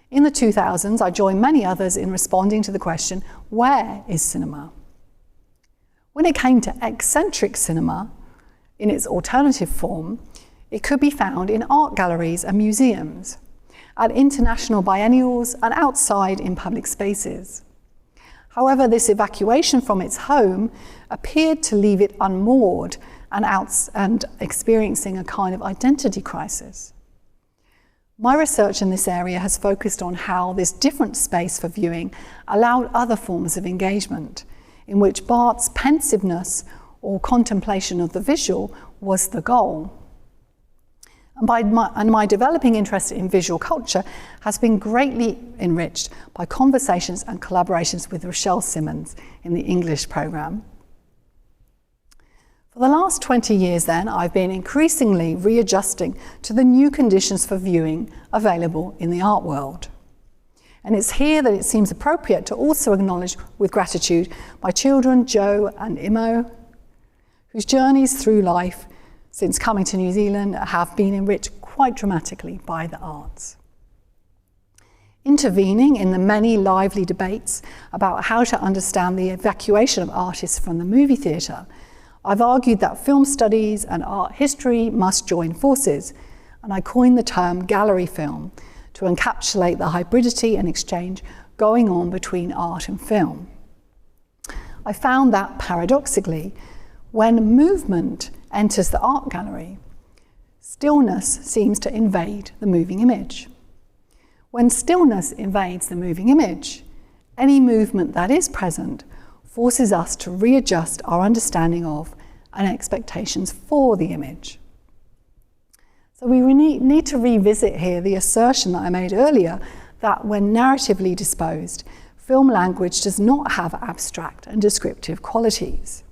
C: In the 2000s, I joined many others in responding to the question, where is cinema? When it came to eccentric cinema, in its alternative form, it could be found in art galleries and museums, at international biennials and outside in public spaces. However, this evacuation from its home appeared to leave it unmoored and experiencing a kind of identity crisis. My research in this area has focused on how this different space for viewing allowed other forms of engagement, in which Barthes' pensiveness or contemplation of the visual was the goal. And my developing interest in visual culture has been greatly enriched by conversations and collaborations with Rochelle Simmons in the English programme. For the last 20 years then, I've been increasingly readjusting to the new conditions for viewing available in the art world. And it's here that it seems appropriate to also acknowledge with gratitude my children, Joe and Imo, whose journeys through life since coming to New Zealand have been enriched quite dramatically by the arts. Intervening in the many lively debates about how to understand the evacuation of artists from the movie theatre, I've argued that film studies and art history must join forces, and I coined the term gallery film to encapsulate the hybridity and exchange going on between art and film. I found that, paradoxically, when movement enters the art gallery, stillness seems to invade the moving image. When stillness invades the moving image, any movement that is present forces us to readjust our understanding of and expectations for the image. So we need to revisit here the assertion that I made earlier that when narratively disposed, film language does not have abstract and descriptive qualities.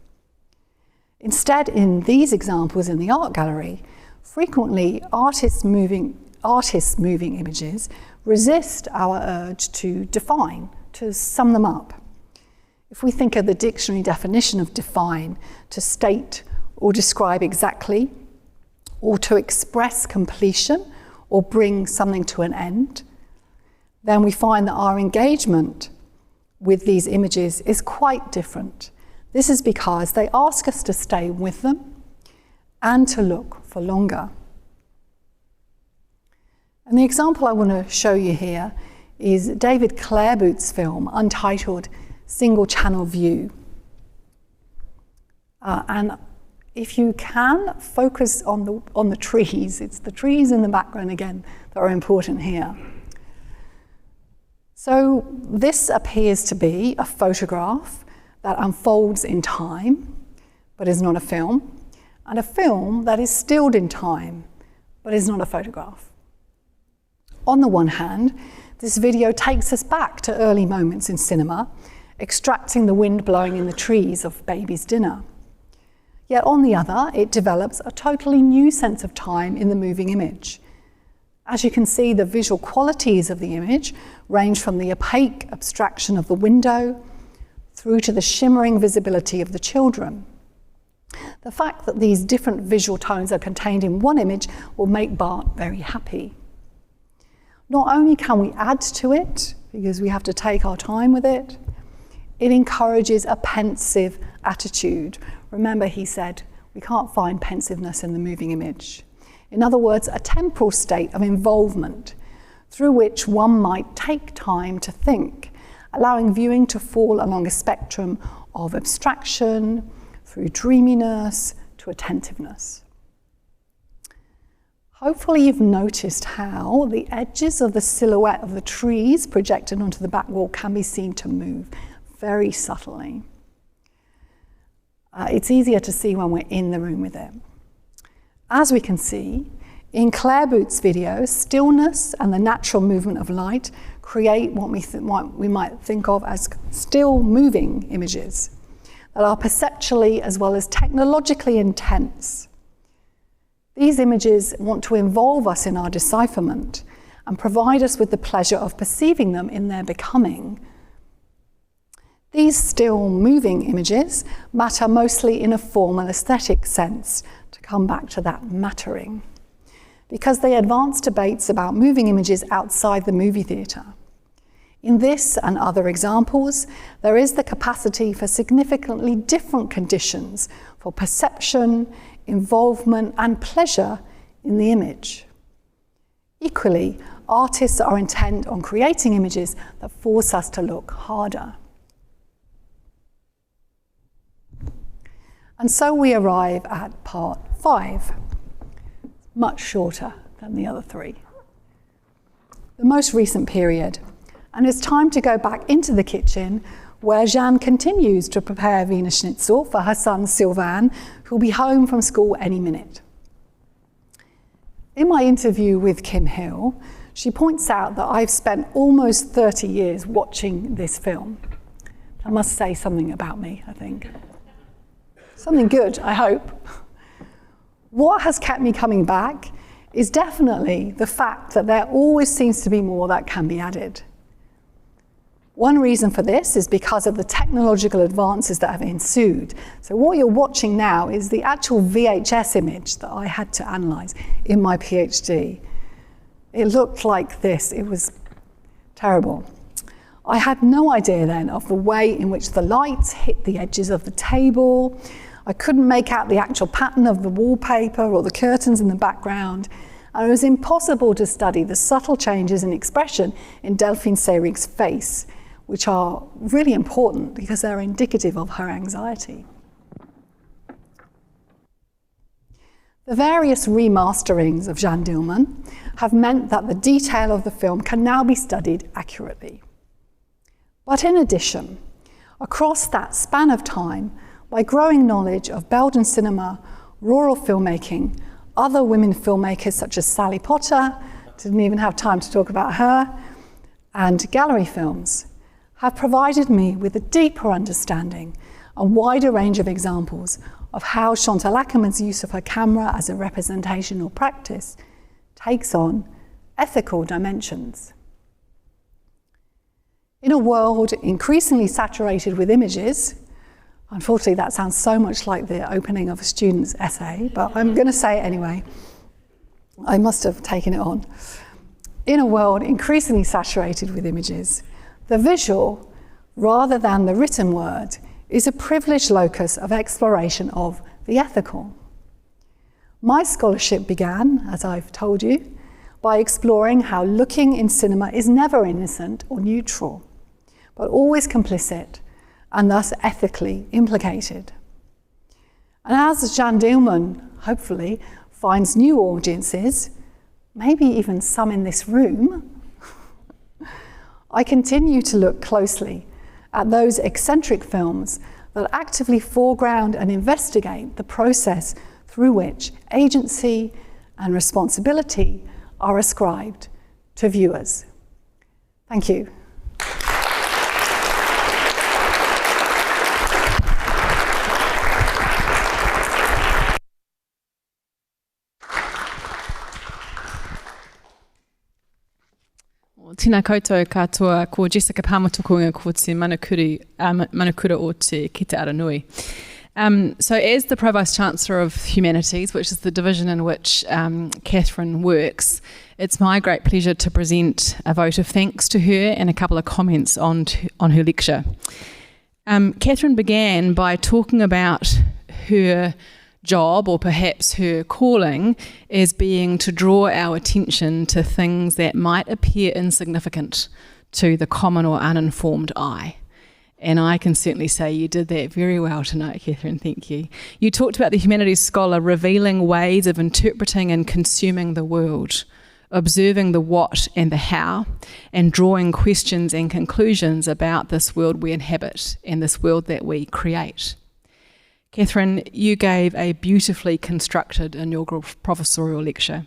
C: Instead, in these examples in the art gallery, frequently artists' moving images resist our urge to define, to sum them up. If we think of the dictionary definition of define, to state or describe exactly, or to express completion or bring something to an end, then we find that our engagement with these images is quite different. This is because they ask us to stay with them and to look for longer. And the example I want to show you here is David Clairbout's film, untitled Single Channel View. And if you can, focus on the trees. It's the trees in the background again that are important here. So this appears to be a photograph that unfolds in time, but is not a film, and a film that is stilled in time, but is not a photograph. On the one hand, this video takes us back to early moments in cinema, extracting the wind blowing in the trees of Baby's Dinner. Yet on the other, it develops a totally new sense of time in the moving image. As you can see, the visual qualities of the image range from the opaque abstraction of the window through to the shimmering visibility of the children. The fact that these different visual tones are contained in one image will make Bart very happy. Not only can we add to it, because we have to take our time with it, it encourages a pensive attitude. Remember, he said, we can't find pensiveness in the moving image. In other words, a temporal state of involvement through which one might take time to think, allowing viewing to fall along a spectrum of abstraction, through dreaminess to attentiveness. Hopefully you've noticed how the edges of the silhouette of the trees projected onto the back wall can be seen to move very subtly. It's easier to see when we're in the room with it. As we can see, in Clairbout's video, stillness and the natural movement of light create what we might think of as still moving images that are perceptually as well as technologically intense. These images want to involve us in our decipherment and provide us with the pleasure of perceiving them in their becoming. These still moving images matter mostly in a formal aesthetic sense, to come back to that mattering, because they advance debates about moving images outside the movie theatre. In this and other examples, there is the capacity for significantly different conditions for perception, involvement, and pleasure in the image. Equally, artists are intent on creating images that force us to look harder. And so we arrive at part 5, much shorter than the other 3. The most recent period, and it's time to go back into the kitchen where Jeanne continues to prepare Wiener Schnitzel for her son Sylvain, who will be home from school any minute. In my interview with Kim Hill, she points out that I've spent almost 30 years watching this film. That must say something about me, I think. Something good, I hope. What has kept me coming back is definitely the fact that there always seems to be more that can be added. One reason for this is because of the technological advances that have ensued. So what you're watching now is the actual VHS image that I had to analyse in my PhD. It looked like this. It was terrible. I had no idea then of the way in which the lights hit the edges of the table. I couldn't make out the actual pattern of the wallpaper or the curtains in the background. And it was impossible to study the subtle changes in expression in Delphine Seyrig's face, which are really important because they're indicative of her anxiety. The various remasterings of Jeanne Dielman have meant that the detail of the film can now be studied accurately. But in addition, across that span of time, by growing knowledge of Belgian cinema, rural filmmaking, other women filmmakers such as Sally Potter, didn't even have time to talk about her, and gallery films, have provided me with a deeper understanding and wider range of examples of how Chantal Akerman's use of her camera as a representational practice takes on ethical dimensions. In a world increasingly saturated with images, unfortunately that sounds so much like the opening of a student's essay, but I'm going to say it anyway. I must have taken it on. In a world increasingly saturated with images, the visual, rather than the written word, is a privileged locus of exploration of the ethical. My scholarship began, as I've told you, by exploring how looking in cinema is never innocent or neutral, but always complicit and thus ethically implicated. And as Jeanne Dielman, hopefully, finds new audiences, maybe even some in this room, I continue to look closely at those eccentric films that actively foreground and investigate the process through which agency and responsibility are ascribed to viewers. Thank you.
E: Tēnā koutou katoa, ko Jessica Pāmatukunga ko te manukura o te Ki Te Aranui. So as the Provost-Chancellor of Humanities, which is the division in which Catherine works, it's my great pleasure to present a vote of thanks to her and a couple of comments on her lecture. Catherine began by talking about her job, or perhaps her calling, as being to draw our attention to things that might appear insignificant to the common or uninformed eye. And I can certainly say you did that very well tonight, Catherine, thank you. You talked about the humanities scholar revealing ways of interpreting and consuming the world, observing the what and the how, and drawing questions and conclusions about this world we inhabit and this world that we create. Catherine, you gave a beautifully constructed inaugural professorial lecture,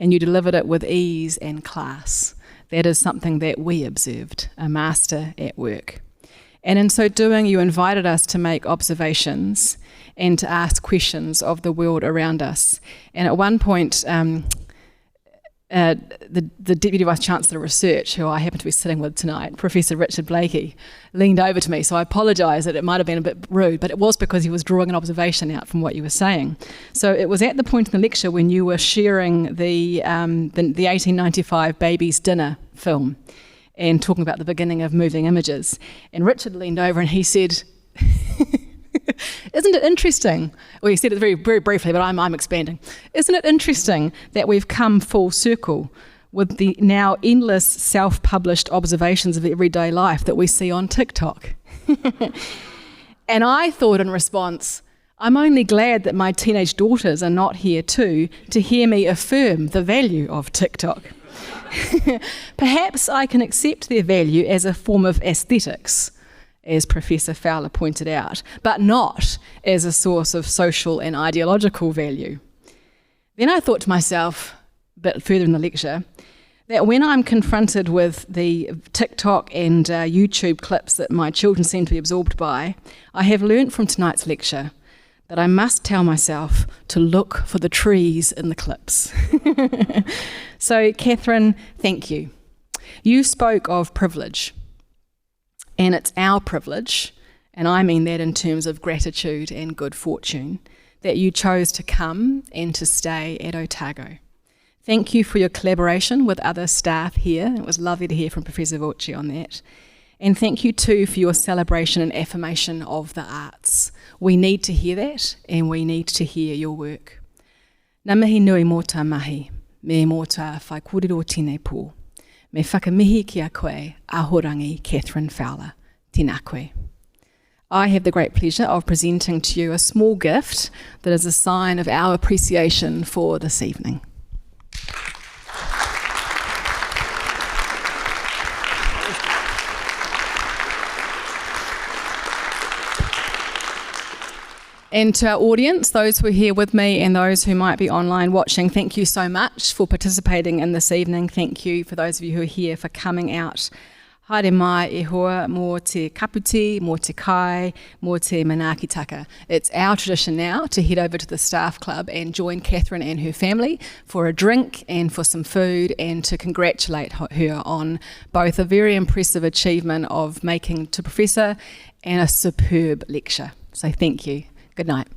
E: and you delivered it with ease and class. That is something that we observed, a master at work. And in so doing, you invited us to make observations and to ask questions of the world around us. And at one point, the Deputy Vice-Chancellor of Research, who I happen to be sitting with tonight, Professor Richard Blakey, leaned over to me, so I apologise that it might have been a bit rude, but it was because he was drawing an observation out from what you were saying. So it was at the point in the lecture when you were sharing the 1895 Baby's Dinner film and talking about the beginning of moving images. And Richard leaned over and he said, isn't it interesting? Well, he said it very, very briefly, but I'm expanding. Isn't it interesting that we've come full circle with the now endless self-published observations of everyday life that we see on TikTok? And I thought in response, I'm only glad that my teenage daughters are not here too to hear me affirm the value of TikTok. Perhaps I can accept their value as a form of aesthetics, as Professor Fowler pointed out, but not as a source of social and ideological value. Then I thought to myself, a bit further in the lecture, that when I'm confronted with the TikTok and YouTube clips that my children seem to be absorbed by, I have learnt from tonight's lecture that I must tell myself to look for the trees in the clips. So, Catherine, thank you. You spoke of privilege, and it's our privilege, and I mean that in terms of gratitude and good fortune, that you chose to come and to stay at Otago. Thank you for your collaboration with other staff here. It was lovely to hear from Professor Voci on that. And thank you too for your celebration and affirmation of the arts. We need to hear that, and we need to hear your work. Ngā mihi nui mō tā mahi, me mō tā whai kōrero tēnei pō. Me whakamihi ki a koe, ahorangi Catherine Fowler. Tēnā koe. I have the great pleasure of presenting to you a small gift that is a sign of our appreciation for this evening. And to our audience, those who are here with me and those who might be online watching, thank you so much for participating in this evening. Thank you for those of you who are here for coming out. Haere mai e hoa mō te kaputi, mō te kai, mō te manaakitaka. It's our tradition now to head over to the staff club and join Catherine and her family for a drink and for some food and to congratulate her on both a very impressive achievement of making to Professor and a superb lecture. So thank you. Good night.